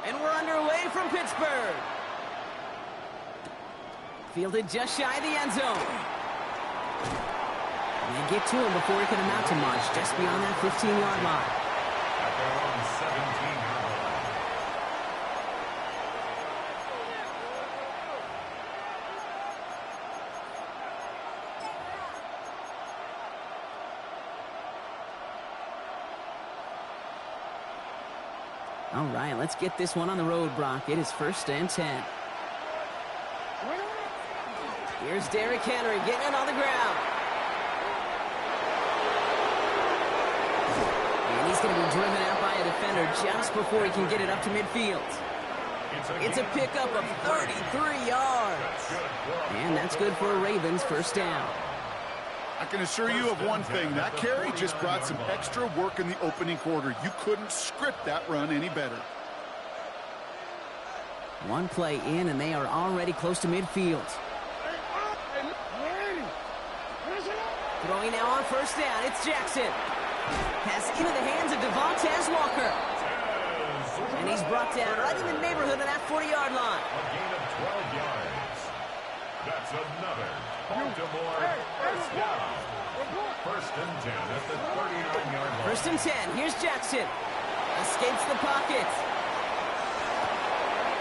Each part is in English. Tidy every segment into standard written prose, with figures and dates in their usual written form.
And we're underway from Pittsburgh. Fielded just shy of the end zone. And they get to him before he can amount to much, just beyond that 15-yard line. At their own 17-yard line. All right, let's get this one on the road, Brock. It is 1st and 10. Here's Derrick Henry getting it on the ground. And he's going to be driven out by a defender just before he can get it up to midfield. It's a pickup of 33 yards. And that's good for a Ravens 1st down. I can assure you of one thing. That carry just brought some extra work in the opening quarter. You couldn't script that run any better. One play in, and they are already close to midfield. Throwing now on 1st down, it's Jackson. Pass into the hands of Devontae Walker. And he's brought down right in the neighborhood of that 40-yard line. A gain of 12 yards. That's another Baltimore 1st down. 1st and 10 at the 39-yard line. 1st and 10, here's Jackson. Escapes the pocket.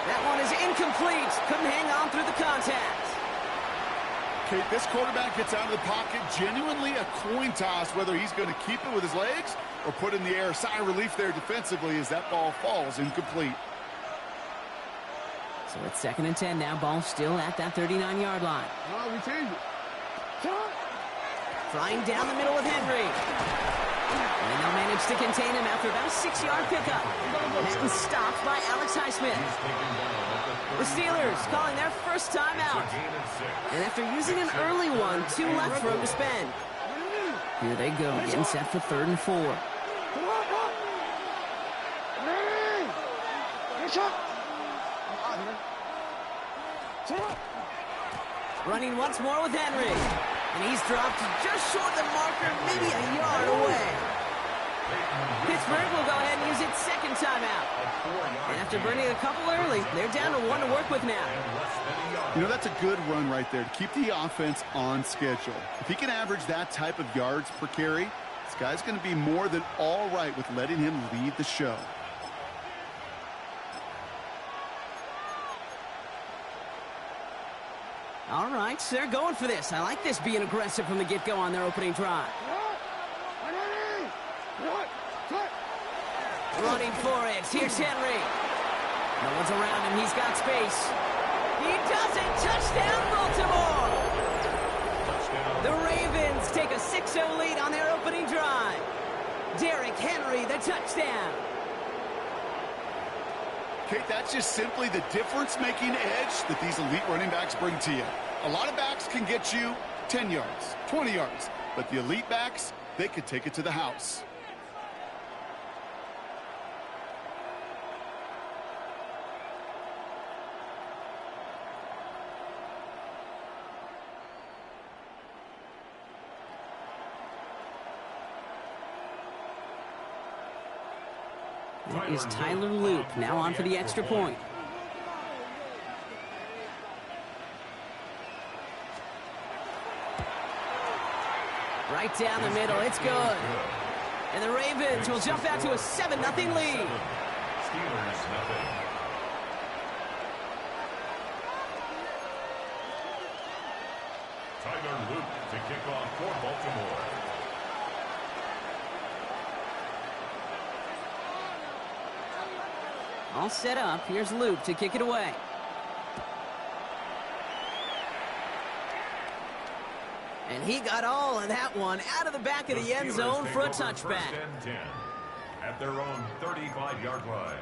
That one is incomplete. Couldn't hang on through the contact. Kate, this quarterback gets out of the pocket, genuinely a coin toss whether he's going to keep it with his legs or put in the air. Sigh of relief there defensively as that ball falls incomplete. So it's 2nd and 10 now. Ball still at that 39-yard line. We change it. Flying down the middle with Henry. And they'll manage to contain him after about a 6-yard pickup. And stopped by Alex Highsmith. The Steelers calling their 1st timeout. And after using an early one, 2 left for him to spend. Here they go, getting set for 3rd and 4. Running once more with Henry. And he's dropped just short of the marker, maybe a yard away. Pittsburgh will go ahead and use its 2nd timeout. And after burning a couple early, they're down to 1 to work with now. You know, that's a good run right there to keep the offense on schedule. If he can average that type of yards per carry, this guy's going to be more than all right with letting him lead the show. All right, so they're going for this. I like this being aggressive from the get-go on their opening drive. Running for it. Here's Henry. No one's around him. He's got space. He does it. Touchdown, Baltimore. The Ravens take a 6-0 lead on their opening drive. Derrick Henry, the touchdown. Kate, that's just simply the difference-making edge that these elite running backs bring to you. A lot of backs can get you 10 yards, 20 yards, but the elite backs, they could take it to the house. That is Tyler Loop, now on for the extra point. Right down the middle, it's good. And the Ravens will jump out to a 7-0 lead. Steelers nothing. Tyler Loop to kick off for Baltimore. All set up. Here's Loop to kick it away. And he got all of that one out of the back of the end zone for a touchback. 1st and 10 at their own 35-yard line.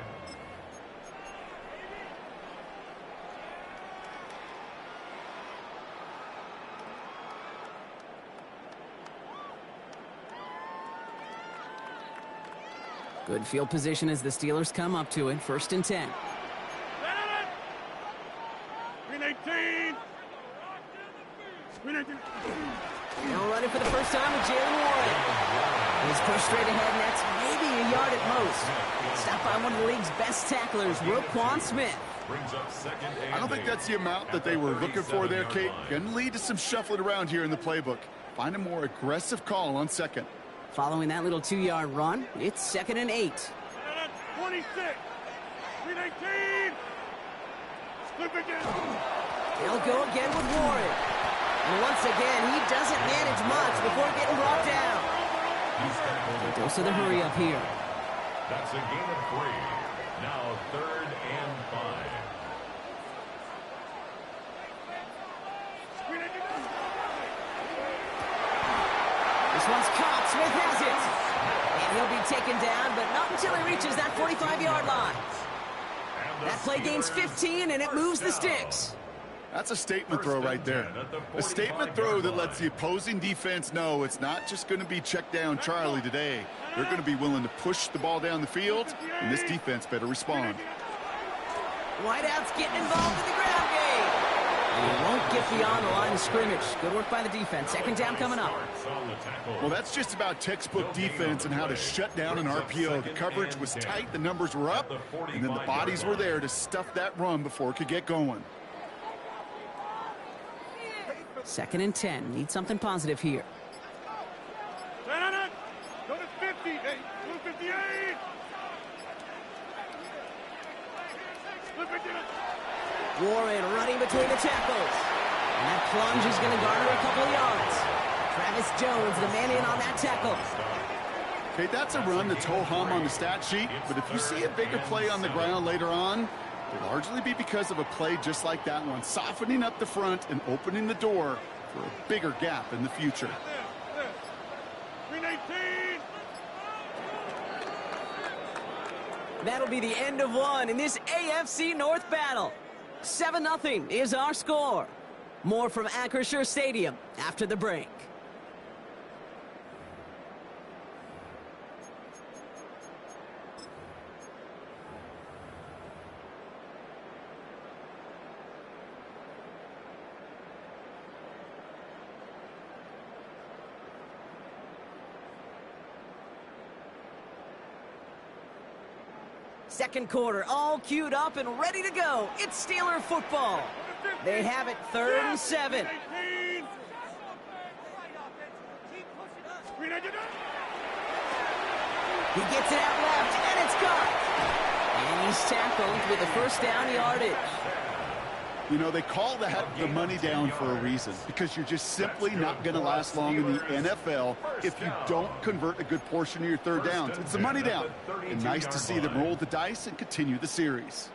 Good field position as the Steelers come up to it. 1st and 10. Now running for the first time with Jalen Warren. He's pushed straight ahead, and that's maybe a yard at most. Stopped by one of the league's best tacklers, Roquan Smith. I don't think that's the amount that they were looking for there, Kate. Going to lead to some shuffling around here in the playbook. Find a more aggressive call on second. Following that little 2-yard run, it's 2nd and 8. 26. 319. Slip again. They'll go again with Warren. And once again, he doesn't manage much before getting brought down. Dose of the hurry up here. That's a gain of 3. Now 3rd and 5. This one's caught. Smith has it. And he'll be taken down, but not until he reaches that 45-yard line. That play gains 15, and it moves the sticks. That's a statement throw right there. A statement throw that lets the opposing defense know it's not just going to be check down Charlie today. They're going to be willing to push the ball down the field, and this defense better respond. Whiteout's getting involved in the ground game. And he won't get beyond the line of scrimmage. Good work by the defense. 2nd down coming up. Well, that's just about textbook defense and how to shut down an RPO. The coverage was tight, the numbers were up, and then the bodies were there to stuff that run before it could get going. 2nd and 10. Need something positive here. Go to 50. Hey, go to 58. Slip again. Warren running between the tackles. And that plunge is going to garner a couple of yards. Travis Jones, the man in on that tackle. Okay, that's a run that's ho-hum on the stat sheet, but if you see a bigger play on the ground later on, it'll largely be because of a play just like that one, softening up the front and opening the door for a bigger gap in the future. 319. That'll be the end of one in this AFC North battle. 7-0 is our score. More from Acrisure Stadium after the break. Second quarter, all queued up and ready to go. It's Steeler football. They have it 3rd and 7. He gets it out left, and it's gone. And he's tackled with the first down yardage. You know, they call that the money down for a reason, because you're just simply not going to last long in the NFL if you don't convert a good portion of your third downs. It's the money down. And nice to see them roll the dice and continue the series.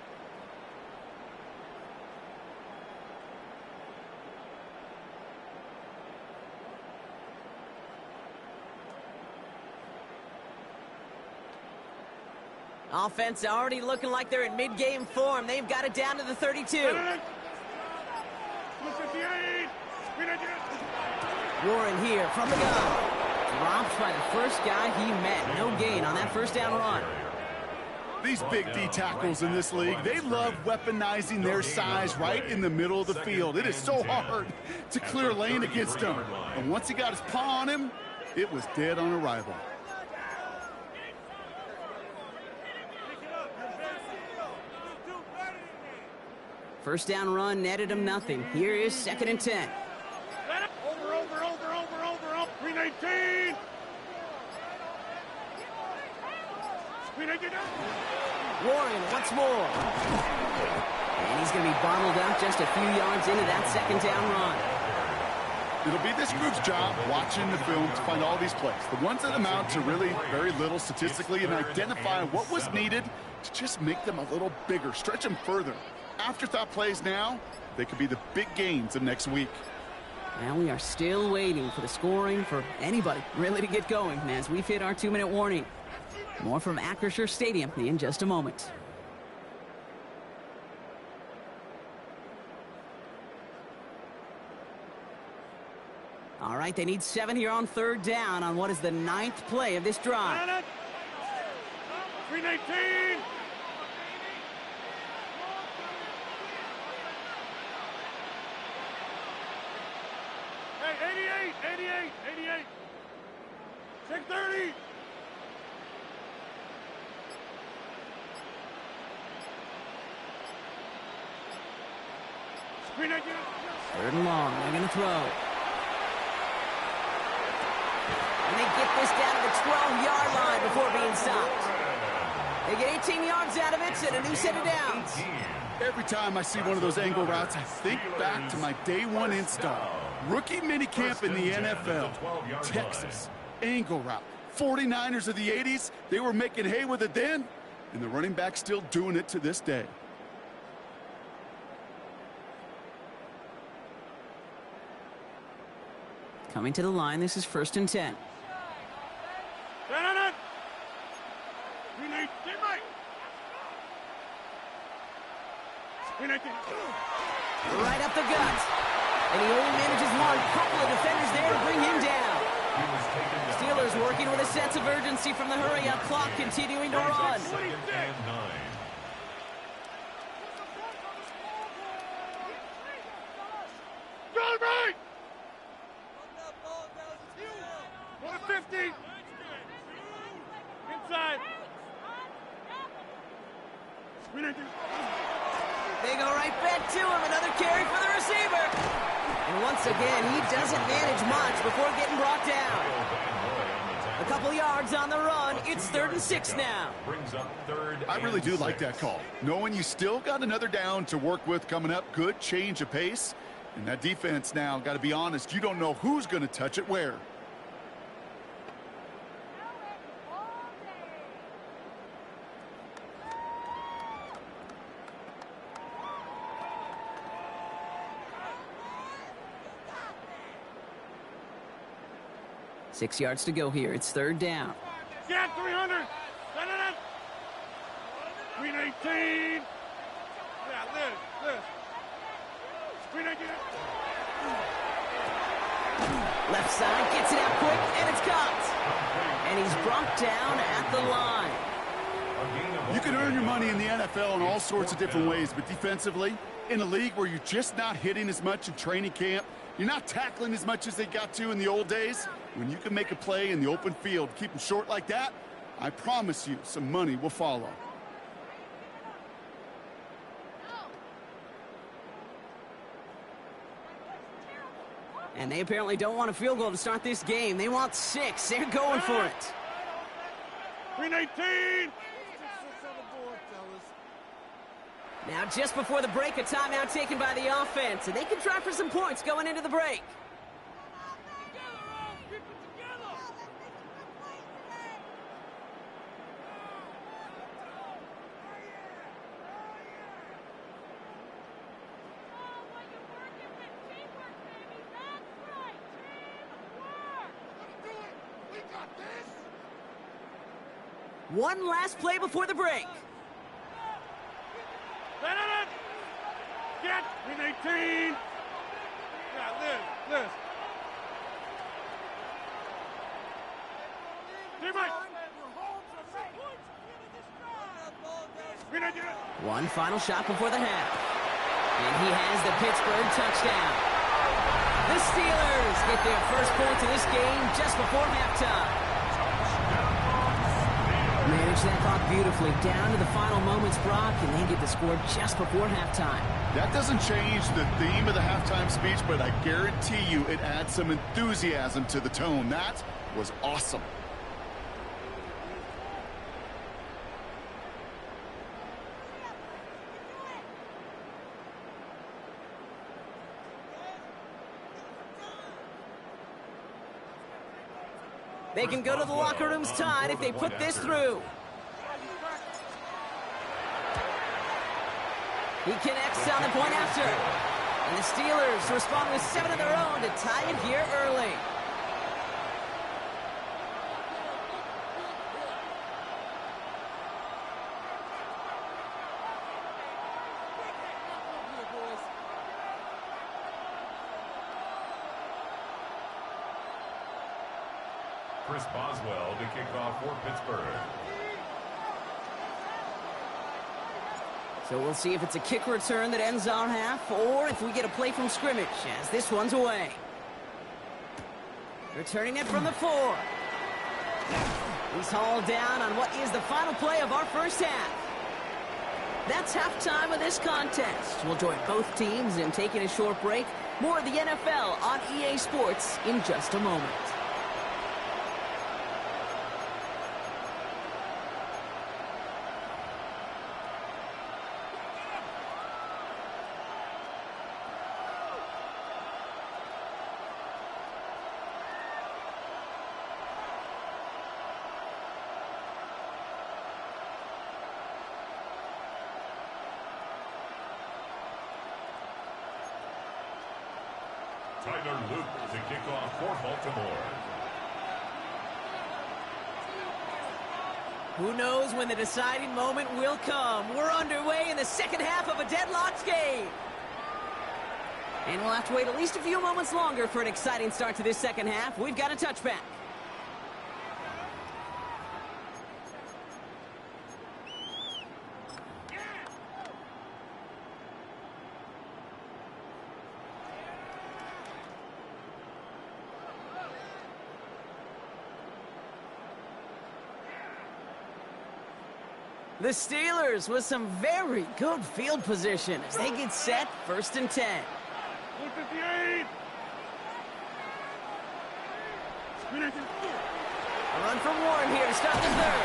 Offense already looking like they're in mid-game form. They've got it down to the 32. Warren here from the gun. Dropped by the first guy he met. No gain on that first down run. These big D tackles in this league, they love weaponizing their size right in the middle of the field. It is so hard to clear lane against them. And once he got his paw on him, it was dead on arrival. First down run netted him nothing. Here is 2nd and 10. Over. 319. 319. Warren once more. And he's going to be bottled up just a few yards into that 2nd down run. It'll be this group's job watching the film to find all these plays, the ones that amount to really very little statistically, and identify what was needed to just make them a little bigger, stretch them further. Afterthought plays now, they could be the big gains of next week. Now we are still waiting for the scoring for anybody really to get going as we've hit our 2-minute warning. More from Acrisure Stadium in just a moment. All right, they need 7 here on 3rd down on what is the 9th play of this drive. 319. Hey, 88. 88, 88. 630. Screen again. Third and long. They're going to throw. And they get this down to the 12-yard line before being stopped. They get 18 yards out of it and a new set of downs. Every time I see one of those angle routes, I think back to my day one install. Rookie minicamp in the NFL. Texas, angle route. 49ers of the 80s, they were making hay with it then, and the running back's still doing it to this day. Coming to the line, this is 1st and 10. We need teammate. Right up the gut. And he only manages one. Couple of defenders there to bring him down. Steelers working with a sense of urgency from the hurry-up clock, continuing to run. Go right. 150. Inside. They go right back to him. Another carry for the receiver. And once again, he doesn't manage much before getting brought down. A couple yards on the run. It's 3rd and 6 now. I really do like that call. Knowing you still got another down to work with coming up, good change of pace. And that defense now, got to be honest, you don't know who's going to touch it where. Six yards to go here. It's 3rd down. Get 300. 318. Yeah, this. Screen again. Left side gets it out quick, and it's caught. And he's brought down at the line. You can earn your money in the NFL in all sorts of different ways, but defensively, in a league where you're just not hitting as much in training camp, you're not tackling as much as they got to in the old days, when you can make a play in the open field, keep them short like that, I promise you some money will follow. And they apparently don't want a field goal to start this game. They want 6. They're going for it. 319. Now, just before the break, a timeout taken by the offense, and they can try for some points going into the break. One last play before the break. Get 318. Yeah, this. One final shot before the half. And he has the Pittsburgh touchdown. The Steelers get their first points of this game just before halftime. Manage that clock beautifully down to the final moments, Brock, and then get the score just before halftime. That doesn't change the theme of the halftime speech, but I guarantee you it adds some enthusiasm to the tone. That was awesome. They can go to the locker rooms tied if they put this through. He connects on the point after. And the Steelers respond with 7 of their own to tie it here early. Chris Boswell to kick off for Pittsburgh. So we'll see if it's a kick return that ends our half, or if we get a play from scrimmage, as this one's away. Returning it from the 4. He's hauled down on what is the final play of our first half. That's halftime of this contest. We'll join both teams in taking a short break. More of the NFL on EA Sports in just a moment. Tyler Luke to kick off for Baltimore. Who knows when the deciding moment will come? We're underway in the second half of a deadlocked game. And we'll have to wait at least a few moments longer for an exciting start to this second half. We've got a touchback. The Steelers with some very good field position as they get set, 1st and 10. 158. A run from Warren here to start the 3rd.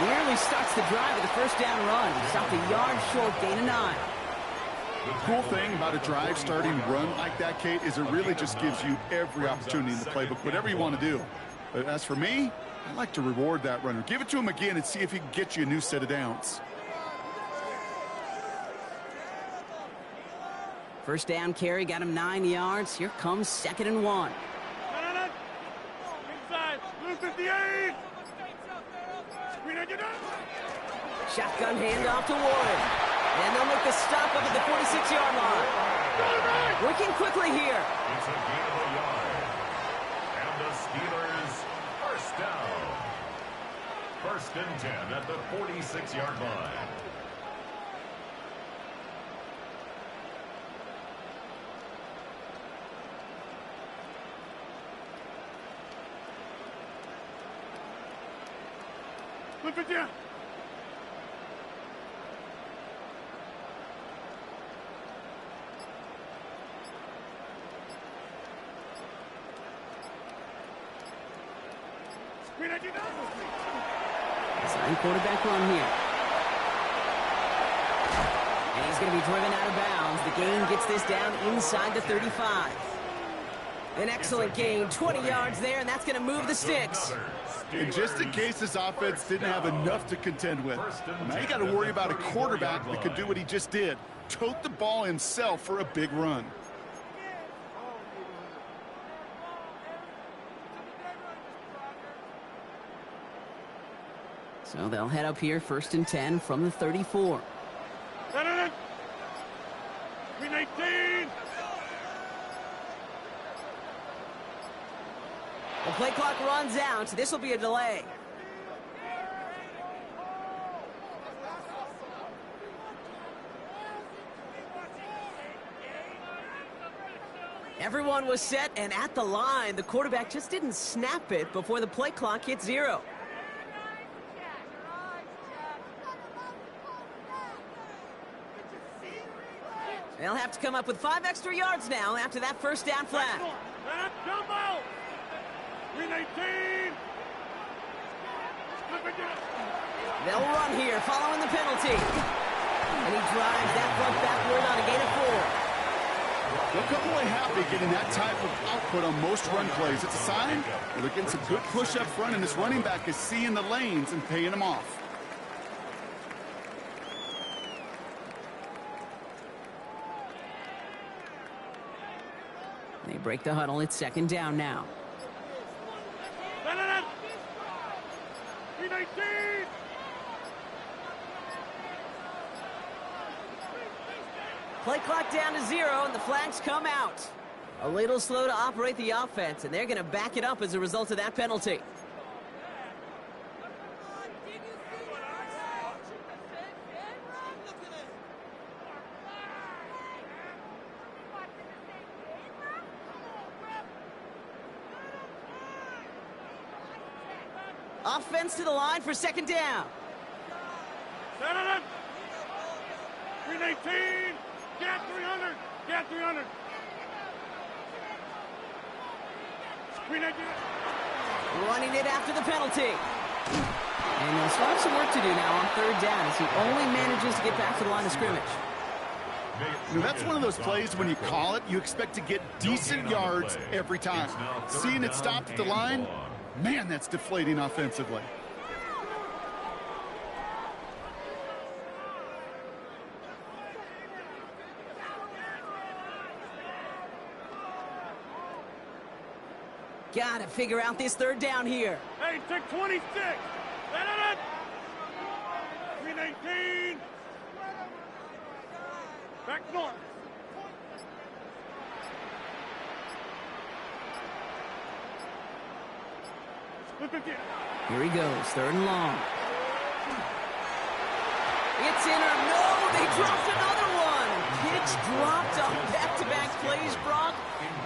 Nearly starts the drive with a first down run. Stopped a yard short, gain of 9. The cool thing about a drive starting run like that, Kate, is it really just gives you every opportunity in the playbook, whatever you want to do. But as for me, I like to reward that runner. Give it to him again and see if he can get you a new set of downs. First down carry got him 9 yards. Here comes 2nd and 1. Inside. 158. Shotgun handoff to Warren. And they'll make the stop up at the 46-yard line. Working quickly here. It's a gain of a yard. And the Steelers first down. 1st and 10 at the 46-yard line. Look at you. Design quarterback run here. And he's going to be driven out of bounds. The gain gets this down inside the 35. An excellent gain, 20 yards there, and that's going to move the sticks. And just in case this offense didn't have enough to contend with, now you got to worry about a quarterback that could do what he just did. Tote the ball himself for a big run. So they'll head up here, 1st and 10 from the 34. 319. The play clock runs out. This will be a delay. Everyone was set and at the line. The quarterback just didn't snap it before the play clock hit 0. They'll have to come up with 5 extra yards now after that first down flat. Jumbo. 319. They'll run here following the penalty. And he drives that front backward on a gain of 4. They'll come away happy getting that type of output on most run plays. It's a sign they're getting some good push up front, and this running back is seeing the lanes and paying them off. They break the huddle. It's 2nd down now. 319. Play clock down to 0, and the flags come out. A little slow to operate the offense, and they're going to back it up as a result of that penalty. Offense to the line for second down. 319. Get 300. Get 300. 319. Running it after the penalty. And he'll still have some work to do now on third down as he only manages to get back to the line of scrimmage. You know, that's one of those plays when you call it, you expect to get decent yards every time. Seeing it stopped at the line, man, that's deflating offensively. Gotta figure out this third down here. Hey, take 26. 319. Back north. Here he goes, third and long. It's in or no, they dropped another one. Pitch dropped on back-to-back plays, Brock.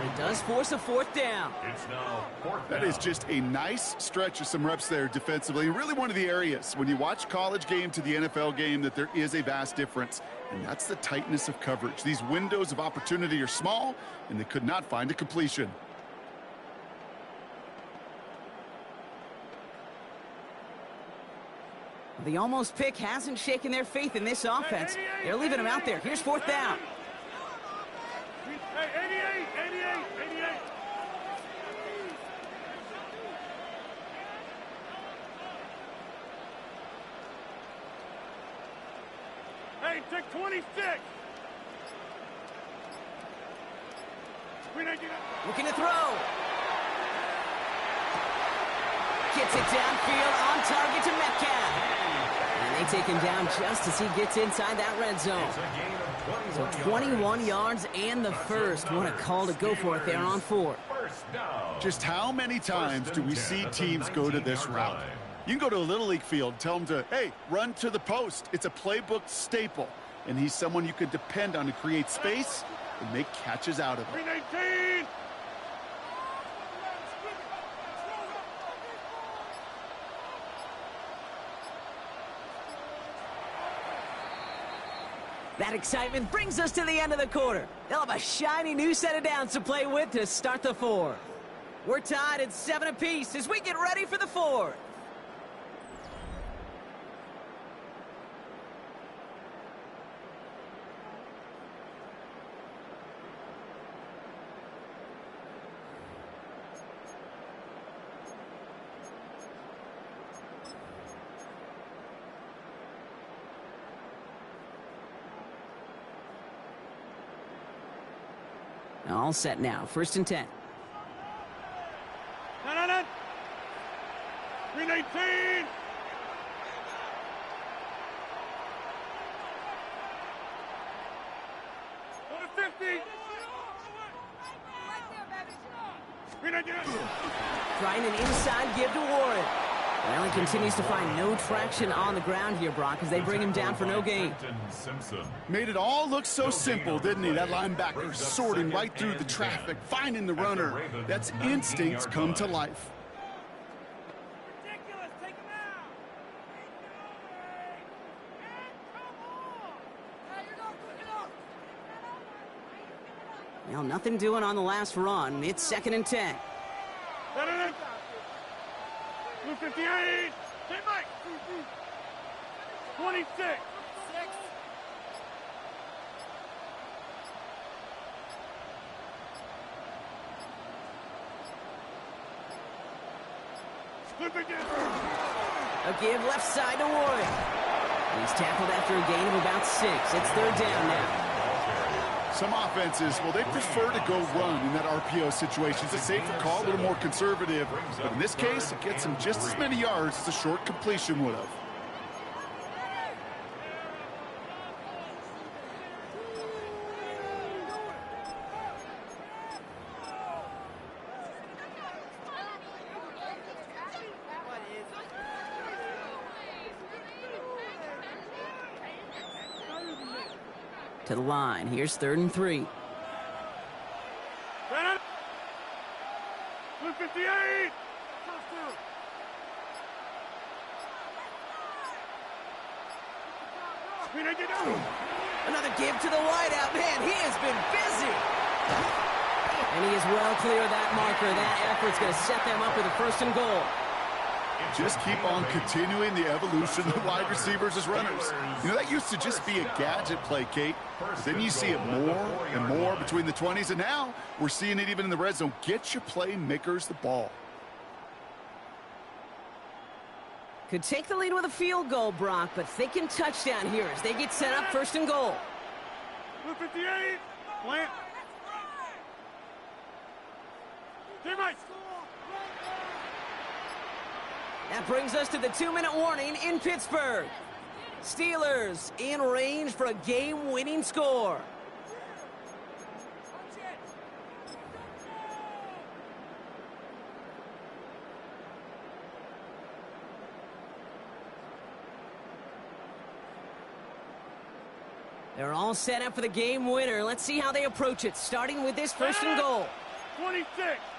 It does force a fourth down. It's now fourth That down. is just a nice stretch of some reps there defensively. Really one of the areas when you watch college game to the NFL game that there is a vast difference. And that's the tightness of coverage. These windows of opportunity are small, and they could not find a completion. The almost pick hasn't shaken their faith in this offense. They're leaving him out there. Here's fourth down. Hey, 88. Hey, take 26. 319. Looking to throw. Gets it downfield on target to Metcalf. And they take him down just as he gets inside that red zone. It's a gain of So 21 yards and the first. What a call to go for it there on fourth. First down. Just how many times do we see teams go to this route? You can go to a Little League field, tell them to, hey, run to the post. It's a playbook staple. And he's someone you can depend on to create space and make catches out of it. 319. That excitement brings us to the end of the quarter. They'll have a shiny new set of downs to play with to start the fourth. We're tied at 7 apiece as we get ready for the fourth. All set now. First and 10. No. 319. Go to 50. 319. Trying an inside give to Warren. Well, he continues to find no traction on the ground here, Brock, as they bring him down for no gain. Made it all look so simple, didn't he? That linebacker sorting right through the traffic, finding the runner. That's instincts come to life. Ridiculous. Take him out. Well, nothing doing on the last run. It's second and 10. 258. Hey, Mike. 26. A give left side to Warren. He's tackled after a gain of about 6. It's third down now. Some offenses, well, they prefer to go run in that RPO situation. It's a safer call, a little more conservative. But in this case, it gets him just as many yards as a short completion would have. To the line. Here's third and 3. 258. Another give to the wideout. Man, he has been busy. And he is well clear of that marker. That effort's going to set them up with a 1st and goal. Just keep on continuing the evolution of wide receivers as runners. You know, that used to just be a gadget play, Kate. But then you see it more and more between the 20s, and now we're seeing it even in the red zone. Get your playmakers the ball. Could take the lead with a field goal, Brock, but thinking touchdown here as they get set up 1st and goal. 58. Plant. Teammates. That brings us to the 2-minute warning in Pittsburgh. Steelers in range for a game-winning score. They're all set up for the game winner. Let's see how they approach it, starting with this 1st and goal. 26.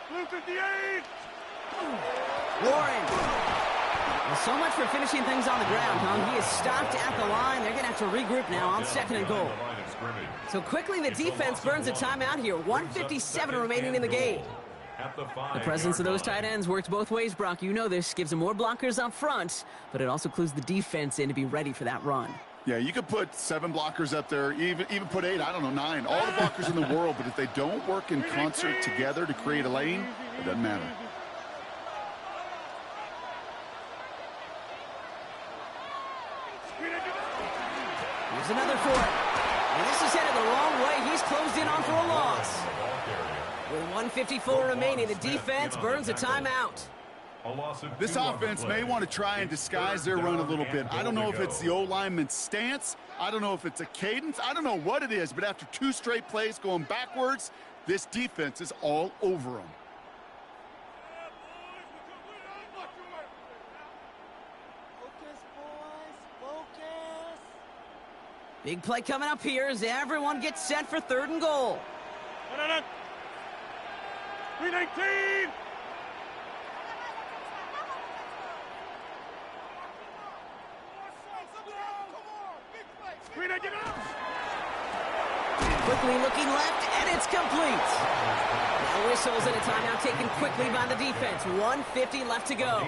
Blue 58. Warren. Well, so much for finishing things on the ground, huh? He is stopped at the line. They're going to have to regroup now on 2nd and goal. So quickly the defense burns a timeout here. 1:57 remaining in the game. The presence of those tight ends works both ways, Brock. You know this. Gives them more blockers up front, but it also clues the defense in to be ready for that run. Yeah, you could put 7 blockers up there, even put 8, I don't know, 9. All the blockers in the world, but if they don't work in concert together to create a lane, it doesn't matter. Here's another for it. And this is headed the wrong way. He's closed in on for a loss. With 1:54 remaining, the defense burns a timeout. This offense may want to try and disguise their run a little bit. I don't know if it's the O-lineman's stance. I don't know if it's a cadence. I don't know what it is, but after 2 straight plays going backwards, this defense is all over them. Focus, boys. Focus. Big play coming up here as everyone gets set for 3rd and goal. 319. Quickly looking left, and it's complete. Now whistles and a timeout taken quickly by the defense. 1:50 left to go.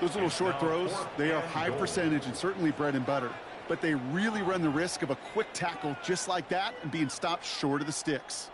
Those little short throws, they are high percentage and certainly bread and butter. But they really run the risk of a quick tackle just like that and being stopped short of the sticks.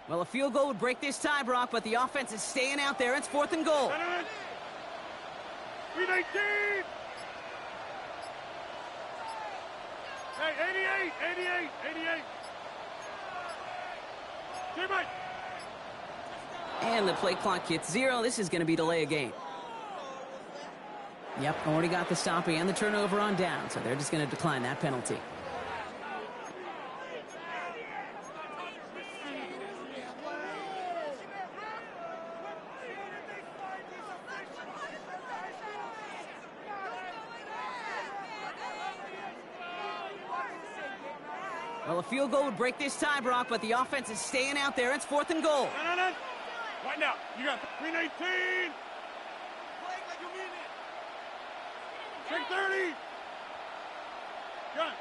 Well, a field goal would break this tie, Brock, but the offense is staying out there. It's 4th and goal. 319. Hey, 88. Teammate. And the play clock hits 0. This is going to be delay a game. Yep, already got the stop and the turnover on down, so they're just going to decline that penalty. Well, a field goal would break this tie, Brock, but the offense is staying out there. It's 4th and goal. No. Right now. You got 319. 630. Gun.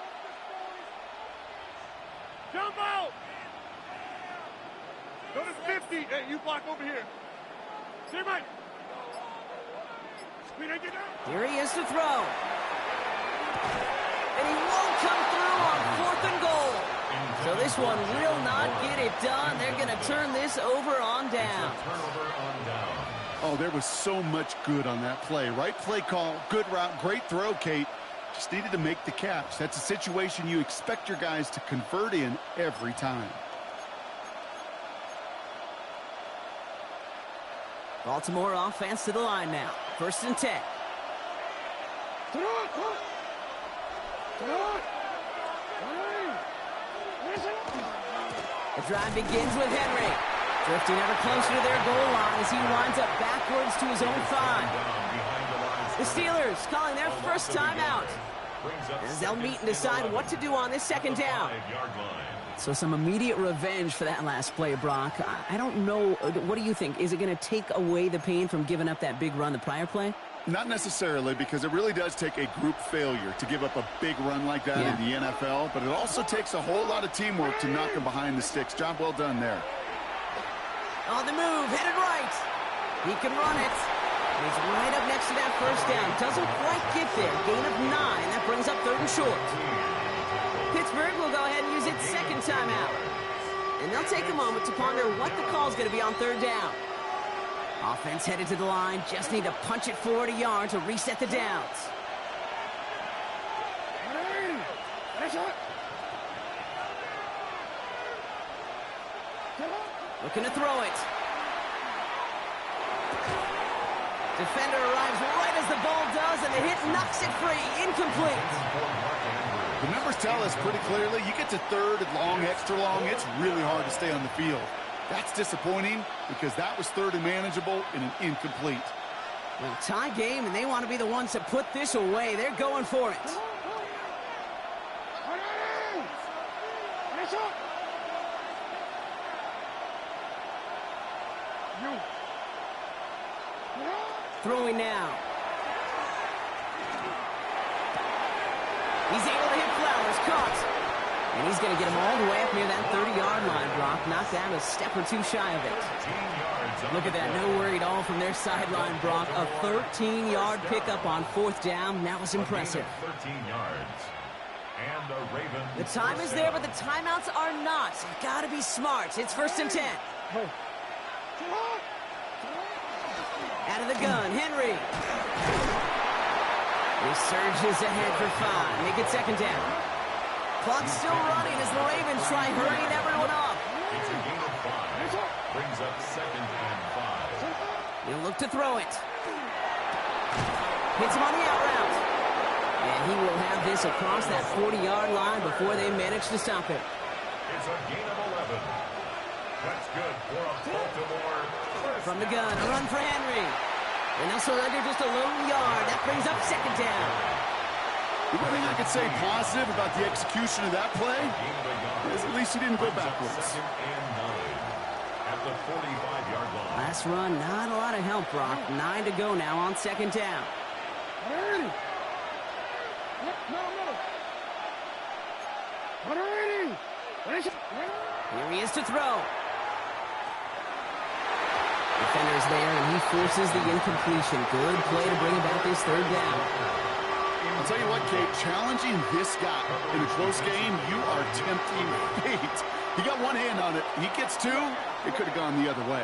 Jump out. Go to 50. Hey, you block over here. Teammate. Here he is to throw. And he won't come through on 4th and goal. So this one will not get it done. They're going to turn this over on down. Oh, there was so much good on that play. Right play call, good route, great throw, Kate. Just needed to make the catch. That's a situation you expect your guys to convert in every time. Baltimore offense to the line now. 1st and 10. The The drive begins with Henry. Drifting ever closer to their goal line as he winds up backwards to his own 5. The Steelers calling their first timeout, as they'll meet and decide what to do on this second down. So some immediate revenge for that last play, Brock. I don't know. What do you think? Is it going to take away the pain from giving up that big run the prior play? Not necessarily, because it really does take a group failure to give up a big run like that in the NFL, but it also takes a whole lot of teamwork to knock them behind the sticks. Job well done there. On the move, headed right. He can run it. He's right up next to that first down. Doesn't quite get there. Gain of 9. That brings up 3rd and short. Pittsburgh will go ahead and use its second timeout. And they'll take a moment to ponder what the call is going to be on 3rd down. Offense headed to the line. Just need to punch it forward a yard to reset the downs. Looking to throw it. Defender arrives right as the ball does, and the hit knocks it free. Incomplete. The numbers tell us pretty clearly, you get to 3rd and long, extra long, it's really hard to stay on the field. That's disappointing because that was 3rd and manageable and an incomplete. Well, tie game, and they want to be the ones to put this away. They're going for it. Throwing now. He's able to hit Flowers. Caught. And he's going to get him all the way up near that 30-yard line, Brock. Knocked out a step or two shy of it. Look at that. No worry at all from their sideline, Brock. A 13-yard pickup on 4th down. That was impressive. 13 yards. And the Ravens. The time is there, but the timeouts are not. Got to be smart. It's 1st and 10. Out of the gun, Henry. He surges ahead for 5. Make it 2nd down. Clock's still running as the Ravens try hurrying everyone up. It's a gain of 5. Brings up 2nd and 5. He'll look to throw it. Hits him on the out route. And he will have this across that 40-yard line before they manage to stop it. It's a gain of 11. That's good for a Baltimore. From the gun, a run for Henry. And they'll surrender just a lone yard. That brings up 2nd down. The one thing I could say positive about the execution of that play is at least he didn't go backwards. 2nd and 9 at the 45-yard line. Last run, not a lot of help, Brock. 9 to go now on 2nd down. Here he is to throw. Defender's there, and he forces the incompletion. Good play to bring about this 3rd down. I'll tell you what, Kate, challenging this guy in a close game, you are tempting fate. He got one hand on it. He gets 2, it could have gone the other way.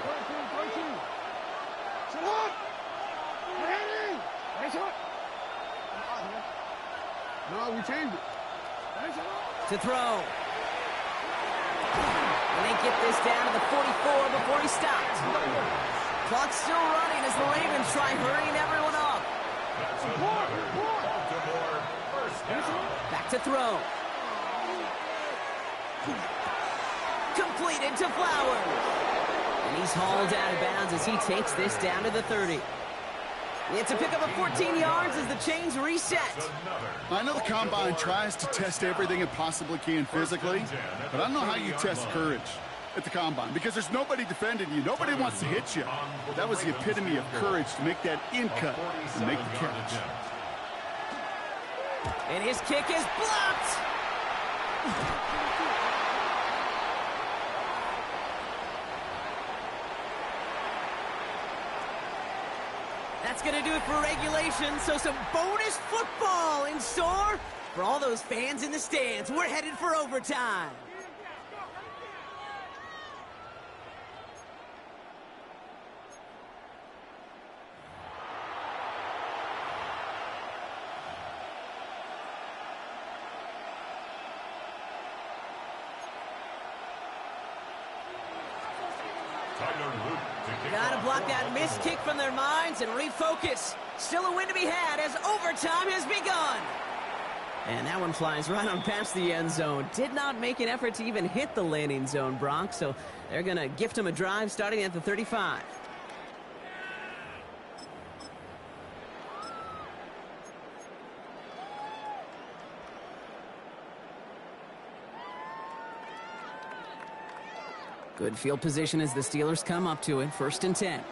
No, we changed it. To throw. And they get this down to the 44 before he stopped. Clock's still running as the Ravens try hurrying everyone up. That's another Baltimore first down. Back to throw. Completed to Flowers. And he's hauled out of bounds as he takes this down to the 30. It's a pickup of 14 yards as the chains reset. I know the Combine tries to test everything it possibly can physically, but I don't know how you test courage at the Combine because there's nobody defending you. Nobody wants to hit you. That was the epitome of courage to make that in cut and make the catch. And his kick is blocked. That's going to do it for regulation, so some bonus football in store for all those fans in the stands. We're headed for overtime. Gotta block that missed kick from their minds and refocus. Still a win to be had as overtime has begun. And that one flies right on past the end zone. Did not make an effort to even hit the landing zone, Brock. So they're going to gift him a drive starting at the 35. Good field position as the Steelers come up to it. 1st and 10.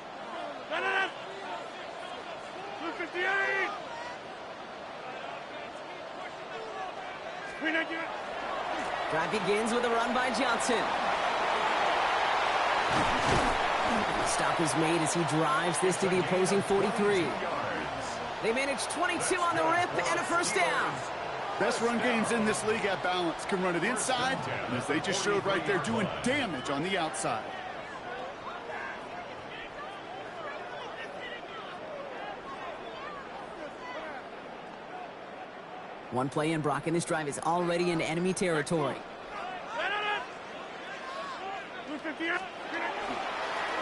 Drive begins with a run by Johnson. Stop is made as he drives this to the opposing 43. They manage 22 on the rip and a 1st down. Best run games in this league at balance. Can run it inside, and as they just showed right there, doing damage on the outside. One play in, Brock, and this drive is already into enemy territory.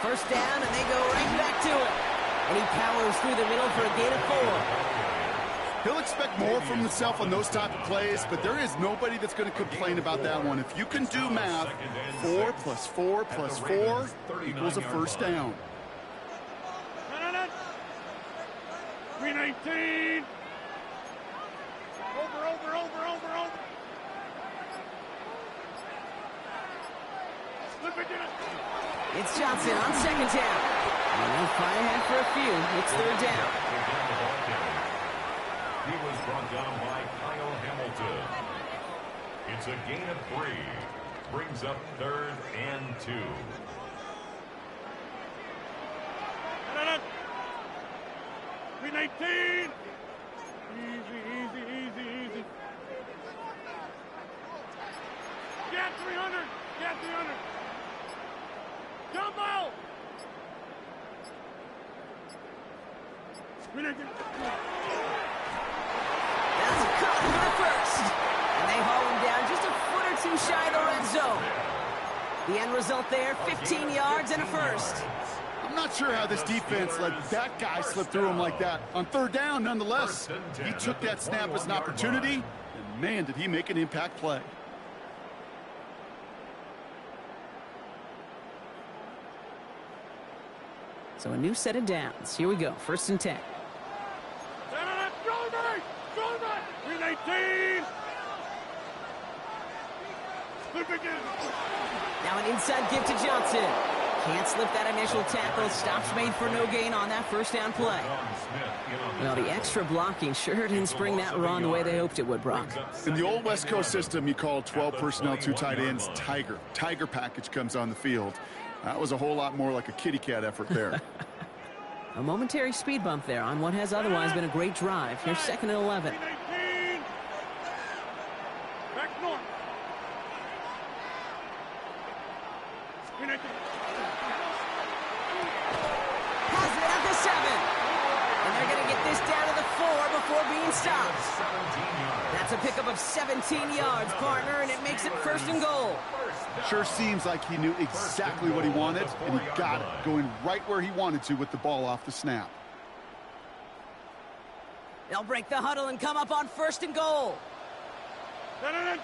1st down, and they go right back to it. And he powers through the middle for a gain of 4. He'll expect more from himself on those type of plays, but there is nobody that's going to complain about that one. If you can do math, 4 plus 4 plus 4 equals a 1st down. 319. Over. It's Johnson on 2nd down. And they'll fly ahead for a few. It's 3rd down. He was brought down by Kyle Hamilton. It's a gain of 3. Brings up 3rd and 2. Easy. Get 300. Jump out. That's a cut for the 1st. And they haul him down just a foot or 2 shy of the red zone. The end result there, 15 yards and a 1st. I'm not sure how this defense let that guy slip through him like that. On 3rd down, nonetheless, he took that snap as an opportunity, and man, did he make an impact play. So a new set of downs. Here we go, 1st and 10. 319. Now an inside give to Johnson. Can't slip that initial tackle. Stops made for no gain on that 1st down play. Well, the extra blocking sure didn't spring that run the way they hoped it would, Brock. In the old West Coast system, you call 12 personnel, 2 tight ends, Tiger. Tiger package comes on the field. That was a whole lot more like a kitty cat effort there. A momentary speed bump there on what has otherwise been a great drive. Here's 2nd and 11. Back north. Has it at the 7. And they're going to get this down to the 4 before being stopped. That's a pickup of 17 yards, partner, and it makes it 1st and goal. Sure seems like he knew exactly what he wanted, and he got it, going right where he wanted to with the ball off the snap. They'll break the huddle and come up on 1st and goal. 319.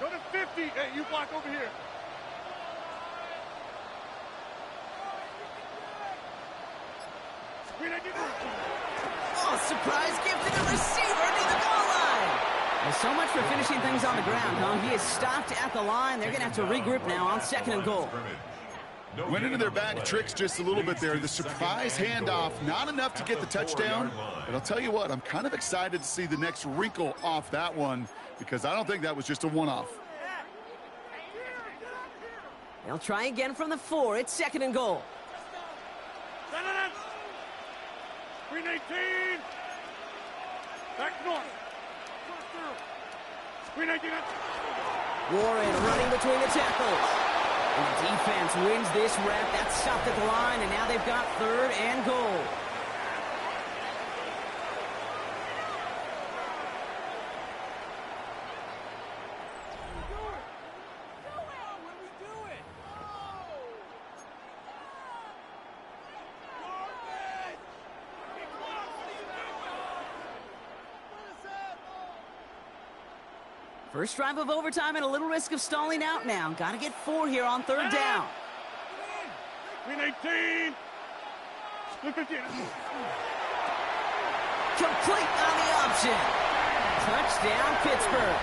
Go to 50. Hey, you block over here. Oh, surprise gift to the receiver near the goal line. Well, so much for finishing things on the ground, huh? He is stopped at the line. They're going to have to regroup now on 2nd and goal. Went into their bag of tricks just a little bit there. The surprise handoff, not enough to get the touchdown. But I'll tell you what, I'm kind of excited to see the next wrinkle off that one because I don't think that was just a one-off. They'll try again from the 4. It's 2nd and goal. 319. Back north. 319. Warren running between the tackles. And the defense wins this rep. That's stopped at the line, and now they've got 3rd and goal. First drive of overtime and a little risk of stalling out now. Got to get 4 here on 3rd down. Win 18. Split 15. Complete on the option. Touchdown, Pittsburgh.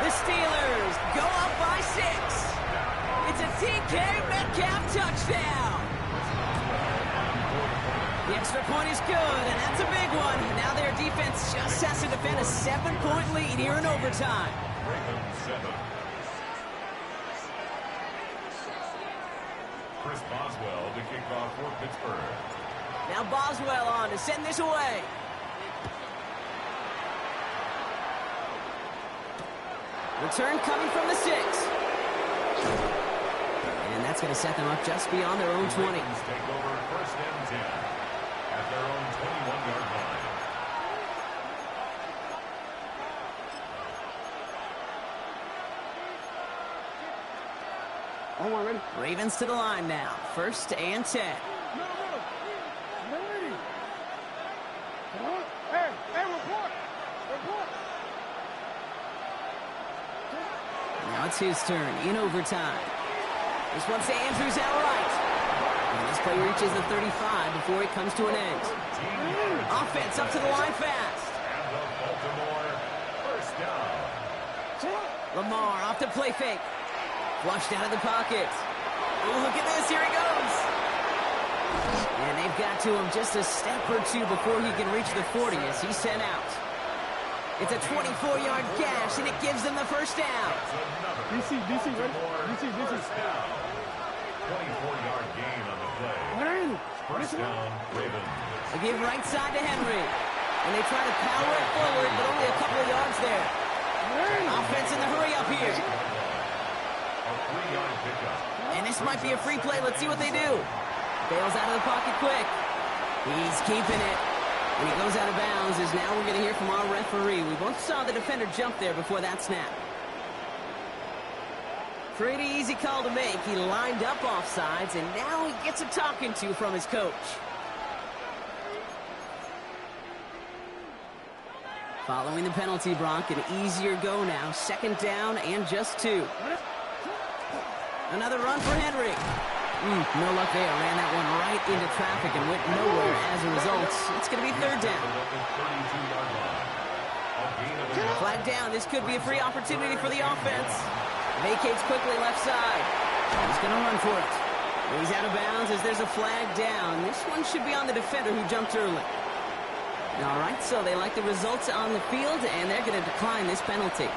The Steelers go up by 6. It's a DK Metcalf touchdown. The extra point is good, and that's a big one. Now their defense just has to defend a 7-point lead here in overtime. Chris Boswell to kick off for Pittsburgh. Now Boswell on to send this away. Return coming from the 6. And that's going to set them up just beyond their own 20. Take over 1st and 10 at their own 21-yard line. Oh, ready? Ravens to the line now. 1st and 10. No. Ready. Hey, report. Now it's his turn in overtime. This one's to Andrews outright. And this play reaches the 35 before it comes to an end. Offense up to the line fast. And the Baltimore 1st down. Lamar off the play fake. Flushed out of the pocket. Oh, look at this. Here he goes. And they've got to him just a step or 2 before he can reach the 40 as he's sent out. It's a 24-yard gash, and it gives them the 1st down. DC, ready? DC. 24-yard gain on the play. 1st down, Ravens. They give right side to Henry. And they try to power it forward, but only a couple of yards there. Offense in the hurry up here. A 3-yard pickup. And this might be a free play. Let's see what they do. Bails out of the pocket quick. He's keeping it. And he goes out of bounds as now we're going to hear from our referee. We both saw the defender jump there before that snap. Pretty easy call to make. He lined up offsides, and now he gets a talking to from his coach. Following the penalty, Brock, an easier go now. 2nd down and just 2. Another run for Henry. No luck there. Ran that one right into traffic and went nowhere as a result. It's going to be 3rd down. Flag down. This could be a free opportunity for the offense. Vacates quickly left side. He's going to run for it. He's out of bounds as there's a flag down. This one should be on the defender who jumped early. All right, so they like the results on the field, and they're going to decline this penalty.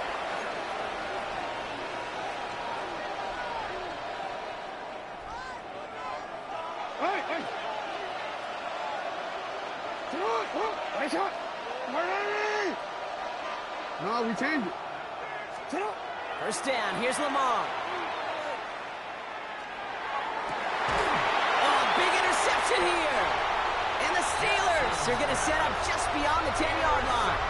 No, we changed it. 1st down. Here's Lamar. Oh, big interception here. And the Steelers are going to set up just beyond the 10-yard line.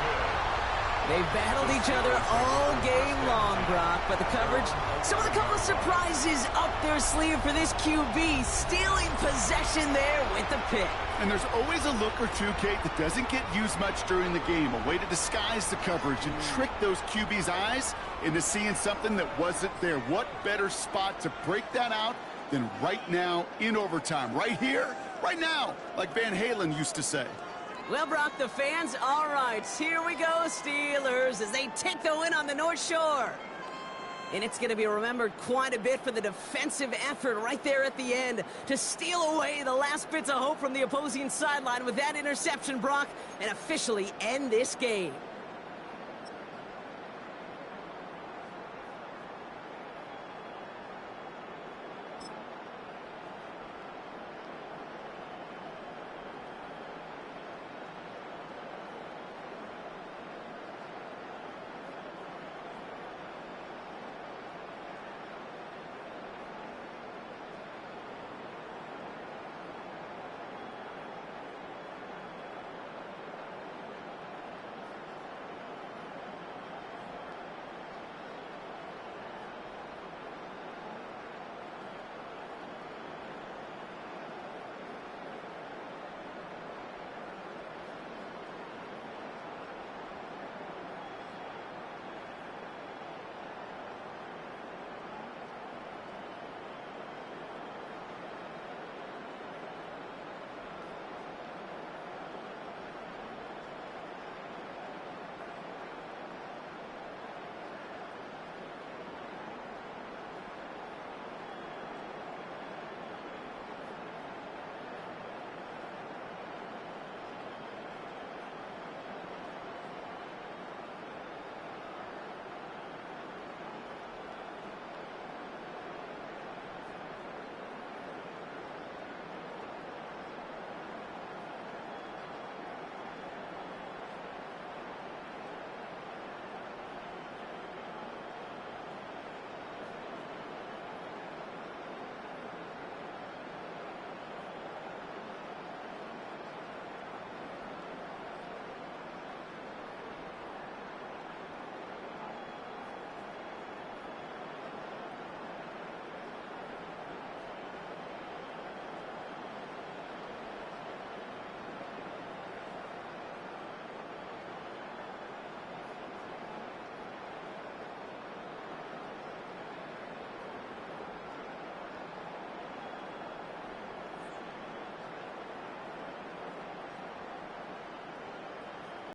They've battled each other all game long, Brock, but the coverage, some of the couple of surprises up their sleeve for this QB, stealing possession there with the pick. And there's always a look or two, Kate, that doesn't get used much during the game. A way to disguise the coverage and trick those QB's eyes into seeing something that wasn't there. What better spot to break that out than right now in overtime? Right here, right now, like Van Halen used to say. Well, Brock, the fans, all right, here we go, Steelers, as they take the win on the North Shore. And it's going to be remembered quite a bit for the defensive effort right there at the end to steal away the last bits of hope from the opposing sideline with that interception, Brock, and officially end this game.